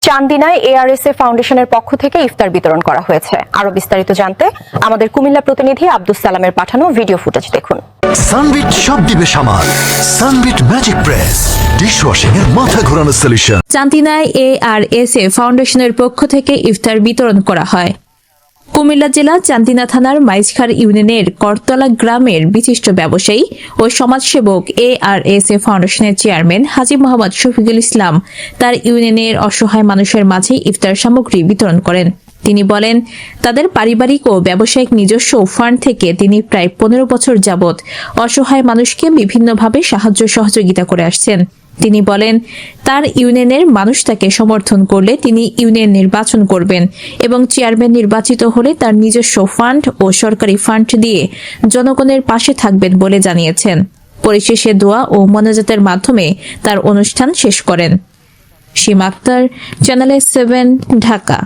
চান্দিনায় এআরএসএ ফাউন্ডেশনের পক্ষ থেকে ইফতার বিতরণ করা হয়েছে। আরো বিস্তারিত জানতে আমাদের কুমিল্লা প্রতিনিধি আব্দুস সালামের পাঠানো ভিডিও ফুটেজ দেখুন। সানবিট সব দিবে সামাল। সানবিট ম্যাজিক প্রেস ডিশওয়াশিং এর মাথা ঘোরানো সলিউশন। চান্দিনায় এআরএসএ ফাউন্ডেশনের পক্ষ থেকে ইফতার বিতরণ করা হয়। কুমিল্লা জেলা চান্দিনা থানার মাইজখার ইউনিয়নের করতলা গ্রামের বিশিষ্ট ব্যবসায়ী ও সমাজসেবক এআরএসএ ফাউন্ডেশনের চেয়ারম্যান হাজী মোহাম্মদ শফিকুল ইসলাম তার ইউনিয়নের অসহায় মানুষের মাঝে ইফতার সামগ্রী বিতরণ করেন। তিনি বলেন, তাদের পারিবারিক ও ব্যবসায়িক নিজস্ব ফান্ড থেকে তিনি প্রায় 15 বছর যাবৎ অসহায় মানুষকে বিভিন্নভাবে সাহায্য সহযোগিতা করে আসছেন। তিনি বলেন, তার ইউনিয়নের মানুষ তাকে সমর্থন করলে তিনি ইউনিয়ন নির্বাচন করবেন এবং চেয়ারম্যান নির্বাচিত হলে তার নিজস্ব ফান্ড ও সরকারি ফান্ড দিয়ে জনগণের পাশে থাকবেন বলে জানিয়েছেন। পরিশেষে দোয়া ও মোনাজাতের মাধ্যমে তার অনুষ্ঠান শেষ করেন। সীমা আক্তার, চ্যানেল 7, ঢাকা।